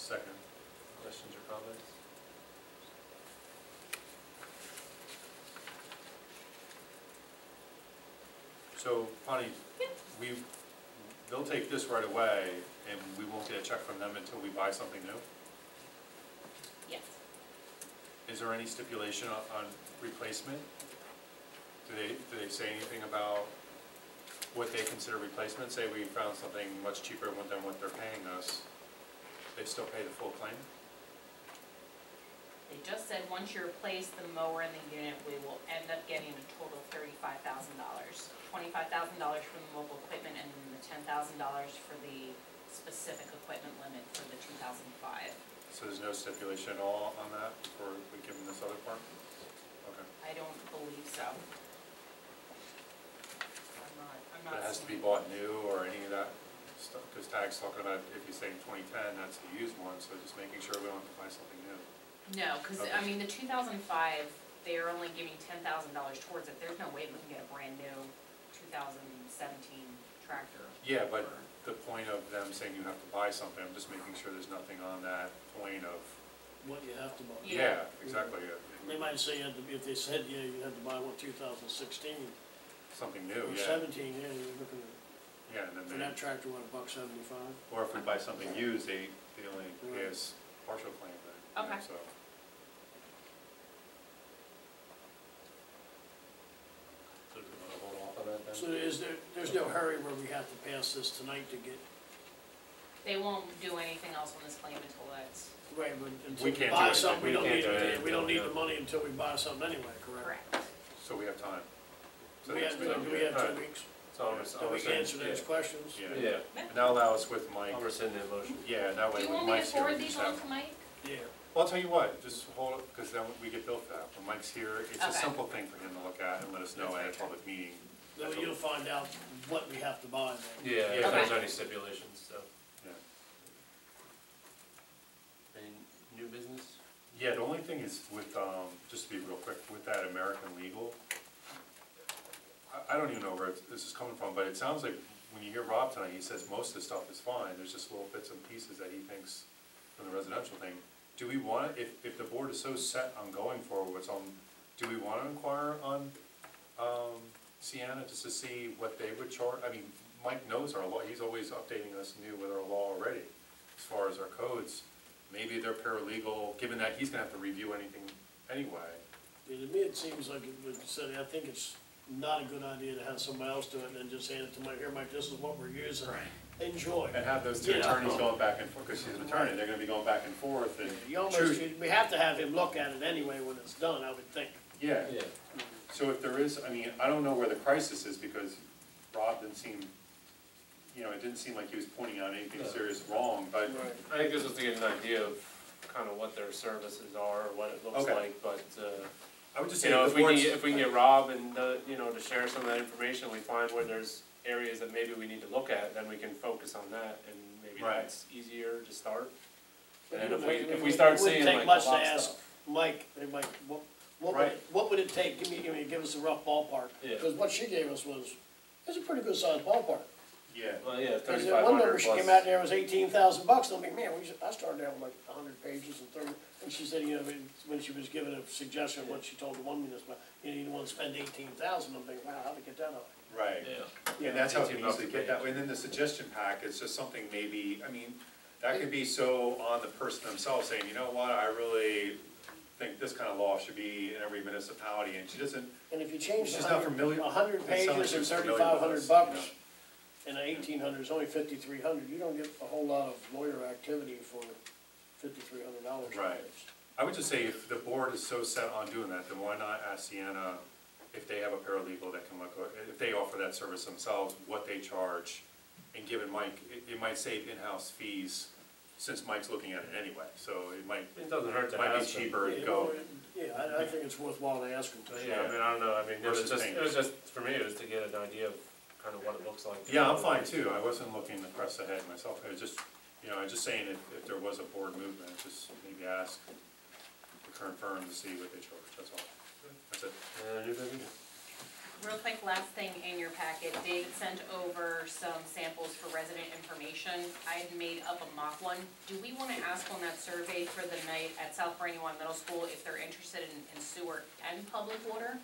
Second. Questions or comments? So, Bonnie, they'll take this right away, and we won't get a check from them until we buy something new? Yes. Is there any stipulation on replacement? Do they say anything about what they consider replacement? Say we found something much cheaper than what they're paying us, they still pay the full claim? They just said once you replace the mower in the unit, we will end up getting a total of $35,000. $25,000 for the mobile equipment and then the $10,000 for the specific equipment limit for the 2005. So there's no stipulation at all on that before we give them this other part? Okay. I don't believe so. I'm not. It has to be bought new or any of that stuff, because Tag's talking about if you say 2010, that's the used one, so just making sure we don't have to buy something new. No, because Okay. I mean the 2005, they are only giving $10,000 towards it. There's no way we can get a brand new 2017 tractor. Yeah, but the point of them saying you have to buy something, I'm just making sure there's nothing on that point of. What you have to buy. Yeah, exactly. They might say you had to, if they said, yeah, you had to buy one 2016 Something new, or yeah. 17, yeah, you're looking at, Yeah, and for then that tractor, what, $1.75? or if we buy something used, they only pay us partial claim then. you know, Okay. So. So do we want to hold off on that then? So there's no hurry where we have to pass this tonight to get, They won't do anything else on this claim until that's right, but until We we can't buy do something, we anything. don't We need, can't do anything. we don't need Yeah. the money until we buy something anyway, correct? correct. So we have time. So Do we have, next meeting, do we have alright. 2 weeks? So I'll That we can answer those questions? Yeah. Yeah, And now allow us with Mike. I'll rescind the motion. Yeah, and that Do way you with want me to Mike's here, we forward can these just on have. to Mike? Yeah. Well, I'll tell you what, just hold it, because then we get billed for that. When Mike's here, it's a Okay. simple thing for him to look at and let us know at a public meeting. Then you'll find out what we have to buy then. Yeah, if Okay. there's any stipulations, so. Yeah. Any new business? Yeah, the only thing is with, just to be real quick, with that American Legal, I don't even know where this is coming from, but it sounds like when you hear Rob tonight, he says most of the stuff is fine. There's just little bits and pieces that he thinks from the residential thing. Do we want, if the board is so set on going forward with some, do we want to inquire on Sienna just to see what they would charge? I mean, Mike knows our law, he's always updating us new with our law already, as far as our codes. Maybe they're paralegal, given that he's gonna have to review anything anyway. Yeah, to me, it seems like, like you said, I think it's not a good idea to have somebody else do it and then just hand it to Mike, here, Mike, this is what we're using. Enjoy. And have those two Yeah. attorneys going back and forth, because she's an attorney, they're gonna be going back and forth and. You almost, we have to have him look at it anyway when it's done, I would think. Yeah, so if there is, I mean, I don't know where the crisis is, because Rob didn't seem, you know, it didn't seem like he was pointing out anything serious wrong, but. Right. I think this was to get an idea of kind of what their services are, or what it looks Okay. like, but, I would just you say know, if if the we board's. can get Rob and, you know, to share some of that information, we find where there's areas that maybe we need to look at, then we can focus on that, and maybe Right. that's easier to start. But And it if we start seeing wouldn't take like much a to lot of ask stuff. Mike, hey, Mike, Right. what would it take, give us a rough ballpark? Yeah. Because what she gave us was, it's a pretty good sized ballpark. Yeah, Well, yeah, Because 3,500 one number she plus. came out there was $18,000, and I'm like, man, I started out with like 100 pages and 30, and she said, you know, when she was giving a suggestion, what she told the one municipality, you know, you don't want to spend 18,000, I'm thinking, wow, how'd they get that up? right. Yeah. And that's how it's 18 bucks easy to a get that page. way, and then the suggestion pack is just something maybe, I mean, that could be so on the person themselves saying, you know what, I really think this kind of law should be in every municipality, and she doesn't, And if you change She's the not familiar- 100 it sounds like pages and she's familiar with us, $3,500, and 1,800 is only 5,300, you don't get a whole lot of lawyer activity for $5,300. Right. I would just say if the board is so set on doing that, then why not ask Sienna if they have a paralegal that can look, if they offer that service themselves, what they charge, and given Mike, it might save in-house fees, since Mike's looking at it anyway, so it might doesn't hurt to be ask them. cheaper to go. Yeah, I think it's worthwhile to ask them to. Yeah, I mean, I don't know, I mean, Versus paint. it was just, for me, it was to get an idea of kind of what it looks like. Yeah, I'm fine too, I wasn't looking to press ahead myself, I was just, you know, I was just saying if there was a board movement, just maybe ask the current firm to see what they charge, that's all. That's it. New business? Real quick, last thing in your packet, David sent over some samples for resident information. I had made up a mock one. Do we wanna ask on that survey for the night at South Brandywine Middle School if they're interested in sewer and public water?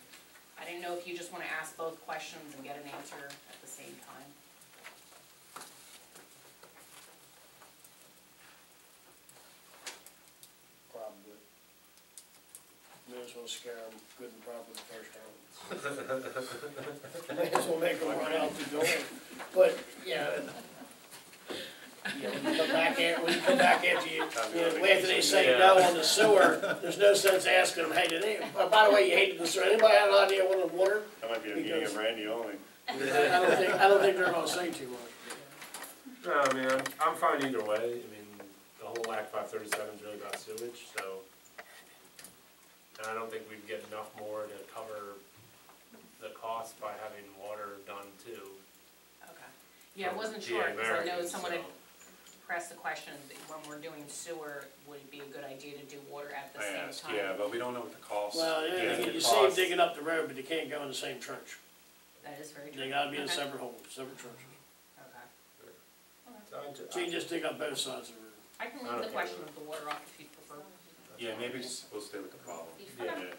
I didn't know if you just wanna ask both questions and get an answer at the same time. Probably. May as well scare them good and proper the first time. May as well make them run out the door. But, yeah. Yeah, when you come back after after they say no on the sewer, there's no sense asking them, hey, did they, by the way, you hated the sewer, anybody have an idea what the water? That might be a meeting of Randy only. I don't think they're gonna say too much. No, I mean, I'm fine either way, I mean, the whole Act 537 is really about sewage, so. And I don't think we'd get enough more to cover the cost by having water done too. Okay. Yeah, I from wasn't PA sure, cause I know American, someone had so. pressed the question, that when we're doing sewer, would it be a good idea to do water at the I same asked, time? yeah, but we don't know what the cost. Well, yeah, you the save cost- digging up the road, but they can't go in the same trench. That is very true. They gotta be in Okay. separate holes, separate trenches. Okay. So you just dig up both sides of the road. I can leave Okay. the question of the water off if you prefer. Yeah, maybe we'll stay with the problem. Okay. Yeah.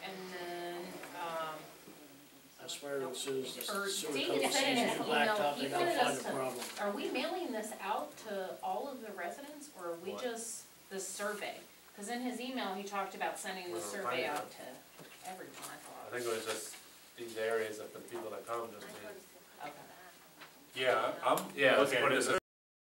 And then, I swear as soon as the Or sewer David comes said in in his the email, blacktop, he they gotta wanted find us a to- problem. are we mailing this out to all of the residents, or are we What? just the survey? Cause in his email, he talked about sending the Well, survey finding out out. to everyone, I I thought. think it was just these areas of the people that come, just to Okay. Yeah, I'm Yeah, let's looking put at it this, in the